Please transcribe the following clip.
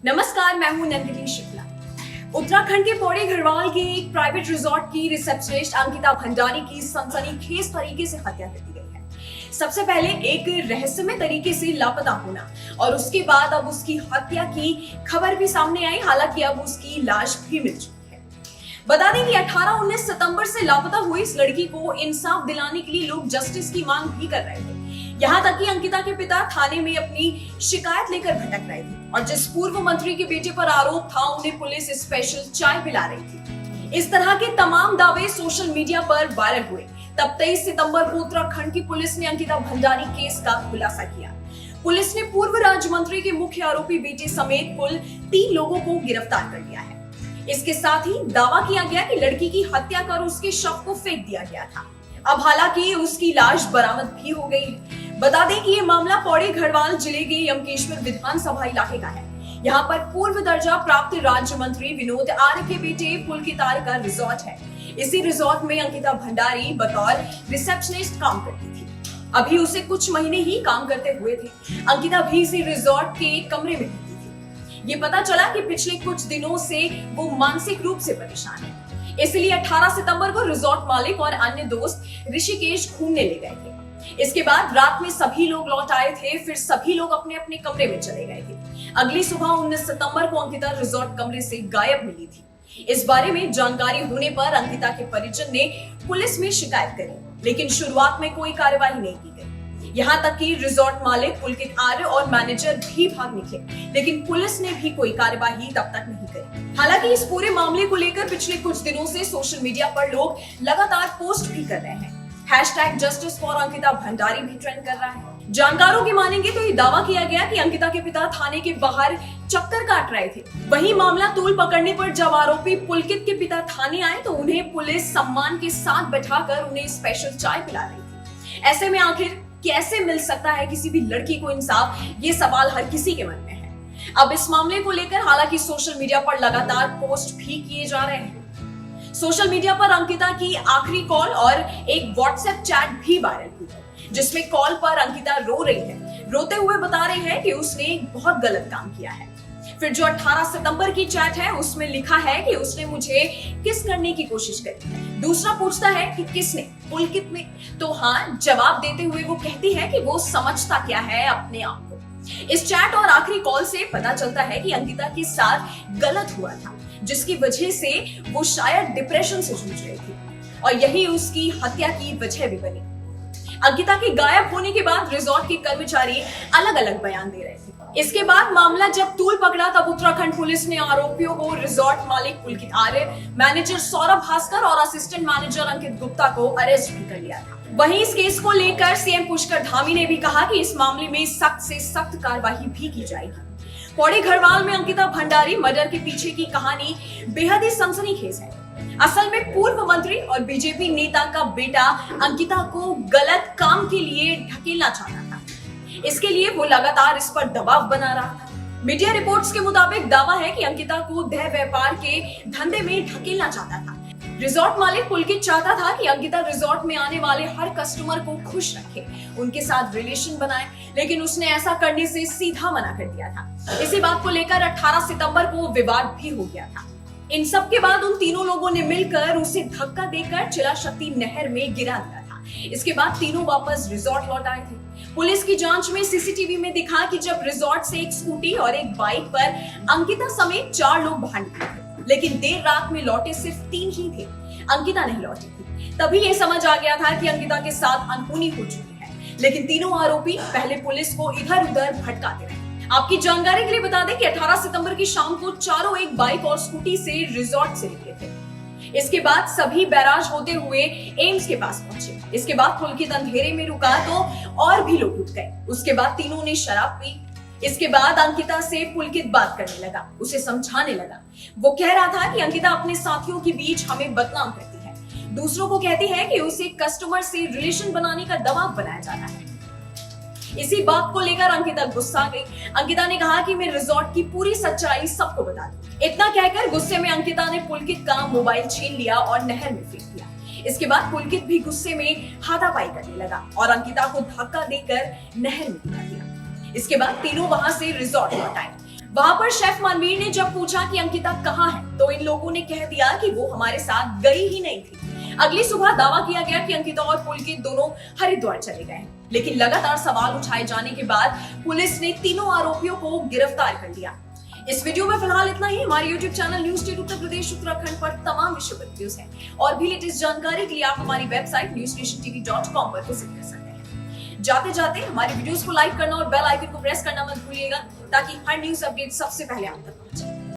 नमस्कार, मैं हूं नंदिनी शुक्ला। उत्तराखंड के पौड़ी गढ़वाल के एक प्राइवेट रिजॉर्ट की रिसेप्शनिस्ट अंकिता भंडारी की सनसनीखेज तरीके से हत्या कर दी गई है। सबसे पहले एक रहस्यमय तरीके से लापता होना और उसके बाद अब उसकी हत्या की खबर भी सामने आई। हालांकि अब उसकी लाश भी मिल चुकी है। बता दें कि 18-19 सितंबर से लापता हुई इस लड़की को इंसाफ दिलाने के लिए लोग जस्टिस की मांग भी कर रहे थे। यहाँ तक कि अंकिता के पिता थाने में अपनी शिकायत लेकर भटक रहे थे और जिस पूर्व मंत्री के बेटे पर आरोप था उन्हें पुलिस स्पेशल चाय पिला रही थी। इस तरह के तमाम दावे सोशल मीडिया पर वायरल हुए। तब 23 सितंबर को उत्तराखंड की पुलिस ने अंकिता भंडारी केस का खुलासा किया। पुलिस ने पूर्व राज्य मंत्री के मुख्य आरोपी बेटे समेत कुल 3 लोगों को गिरफ्तार कर लिया है। इसके साथ ही दावा किया गया कि लड़की की हत्या कर उसके शव को फेंक दिया गया था। अब हालांकि उसकी लाश बरामद भी हो गई है। बता दें कि ये मामला पौड़ी गढ़वाल जिले के यमकेश्वर विधानसभा इलाके का है। यहाँ पर पूर्व दर्जा प्राप्त राज्य मंत्री विनोद आर्य के बेटे पुलकित आर्य का रिजॉर्ट है। इसी रिजॉर्ट में अंकिता भंडारी बतौर रिसेप्शनिस्ट काम करती थी। अभी उसे कुछ महीने ही काम करते हुए थे। अंकिता भी इसी रिजॉर्ट के एक कमरे में रहती थी। ये पता चला कि पिछले कुछ दिनों से वो मानसिक रूप से परेशान है। इसलिए 18 सितंबर को रिजॉर्ट मालिक और अन्य दोस्त ऋषिकेश घूमने ले गए थे। इसके बाद रात में सभी लोग लौट आए थे, फिर सभी लोग अपने अपने कमरे में चले गए थे। अगली सुबह 19 सितंबर को अंकिता रिजॉर्ट कमरे से गायब मिली थी। इस बारे में जानकारी होने पर अंकिता के परिजन ने पुलिस में शिकायत करी, लेकिन शुरुआत में कोई कार्यवाही नहीं की गई। यहाँ तक कि रिजॉर्ट मालिक पुलकित आर्य और मैनेजर भी भाग निकले, लेकिन पुलिस ने भी कोई कार्यवाही तब तक नहीं करी। हालांकि इस पूरे मामले को लेकर पिछले कुछ दिनों से सोशल मीडिया पर लोग लगातार पोस्ट भी कर रहे हैं। #Justice for अंकिता भंडारी भी ट्रेंड कर रहा है। जानकारों की मानेंगे तो ये दावा किया गया कि अंकिता के पिता थाने के बाहर चक्कर काट रहे थे। वहीं मामला तूल पकड़ने पर जब आरोपी पुलकित के पिता थाने आए तो उन्हें पुलिस सम्मान के साथ बैठाकर उन्हें स्पेशल चाय पिला रही थी। ऐसे में आखिर कैसे मिल सकता है किसी भी लड़की को इंसाफ, ये सवाल हर किसी के मन में है। अब इस मामले को लेकर हालांकि सोशल मीडिया पर लगातार पोस्ट भी किए जा रहे हैं। सोशल मीडिया पर अंकिता की आखिरी कॉल और एक व्हाट्सएप चैट भी वायरल हुई है, जिसमें कॉल पर अंकिता रो रही है। रोते हुए बता रही है कि उसने एक बहुत गलत काम किया है। फिर जो 18 सितंबर की चैट है उसमें लिखा है कि उसने मुझे किस करने की कोशिश करी। दूसरा पूछता है कि किसने? पुलकित ने। तो हाँ जवाब देते हुए वो कहती है कि वो समझता क्या है अपने आप को। इस चैट और आखिरी कॉल से पता चलता है कि अंकिता के साथ गलत हुआ था, जिसकी वजह से वो शायद डिप्रेशन से जूझ रही थी और यही उसकी हत्या की वजह भी बनी। अंकिता के गायब होने के बाद रिजॉर्ट के कर्मचारी अलग अलग बयान दे रहे थे। इसके बाद मामला जब तूल पकड़ा तब उत्तराखंड पुलिस ने आरोपियों को रिजॉर्ट मालिक पुलकित आर्य, मैनेजर सौरभ भास्कर और असिस्टेंट मैनेजर अंकित गुप्ता को अरेस्ट भी कर लिया था। वहीं इस केस को लेकर सीएम पुष्कर धामी ने भी कहा कि इस मामले में सख्त से सख्त कार्रवाई भी की जाएगी। पौड़ी गढ़वाल में अंकिता भंडारी मर्डर के पीछे की कहानी बेहद ही सनसनीखेज है। असल में पूर्व मंत्री और बीजेपी नेता का बेटा अंकिता को गलत काम के लिए ढकेलना चाहता था। इसके लिए वो लगातार इस पर दबाव बना रहा था। मीडिया रिपोर्ट्स के मुताबिक दावा है कि अंकिता को देह व्यापार के धंधे में ढकेलना चाहता था। रिजॉर्ट मालिक पुलकित चाहता था कि अंकिता रिजॉर्ट में आने वाले हर कस्टमर को खुश रखे, उनके साथ रिलेशन बनाए, लेकिन उसने ऐसा करने से सीधा मना कर दिया था। इसी बात को लेकर 18 सितंबर को विवाद भी हो गया था। इन सब के बाद उन तीनों लोगों ने मिलकर उसे धक्का देकर चिला शक्ति नहर में गिरा दिया था। इसके बाद तीनों वापस रिजॉर्ट लौट आए थे। पुलिस की जांच में सीसीटीवी में दिखा कि जब रिजॉर्ट से एक स्कूटी और एक बाइक पर अंकिता समेत 4 लोग बाहर निकले थे, लेकिन देर रात में लौटे सिर्फ 3 ही थे। अंकिता नहीं लौटी थी। तभी ये समझ आ गया था कि अंकिता के साथ अनहोनी हो चुकी है, लेकिन तीनों आरोपी पहले पुलिस को इधर उधर भटकाते रहे। आपकी जानकारी के लिए बता दें कि 18 सितंबर की शाम को चारों एक बाइक और स्कूटी से रिजॉर्ट से निकले थे। इसके बाद सभी बैराज होते हुए एम्स के पास पहुंचे। इसके बाद पुलकित अंधेरे में रुका तो और भी लोग उठ गए। उसके बाद तीनों ने शराब पी। इसके बाद अंकिता से पुलकित बात करने लगा, उसे समझाने लगा। वो कह रहा था कि अंकिता अपने साथियों के बीच हमें बदनाम करती है, दूसरों को कहती है कि उसे कस्टमर से रिलेशन बनाने का दबाव बनाया जाता है। इसी बात को लेकर अंकिता गुस्सा गई। अंकिता ने कहा कि मैं रिजॉर्ट की पूरी सच्चाई सबको बता दूं। इतना कहकर गुस्से में अंकिता ने पुलकित का मोबाइल छीन लिया और नहर में फेंक दिया। इसके बाद पुलकित भी गुस्से में हाथापाई करने लगा और अंकिता को धक्का देकर नहर में गिरा दिया। इसके बाद तीनों वहां से रिजॉर्ट लौट आए। वहां पर शेफ मनवीर ने जब पूछा कि अंकिता कहाँ है, तो इन लोगों ने कह दिया कि वो हमारे साथ गई ही नहीं थी। अगली सुबह दावा किया गया कि अंकिता और पुलकित दोनों हरिद्वार चले गए, लेकिन लगातार सवाल उठाए जाने के बाद पुलिस ने तीनों आरोपियों को गिरफ्तार कर लिया। इस वीडियो में फिलहाल इतना ही। हमारे YouTube channel news state Uttar Pradesh Uttarakhand पर तमाम विषयों पर न्यूज है और भी लेटेस्ट जानकारी के लिए आप हमारी वेबसाइट newsstationtv.com पर विजिट कर सकते हैं। जाते जाते हमारे वीडियोस को लाइक करना और बेल आइकन को प्रेस करना मत भूलिएगा, ताकि हर न्यूज अपडेट सबसे पहले आप तक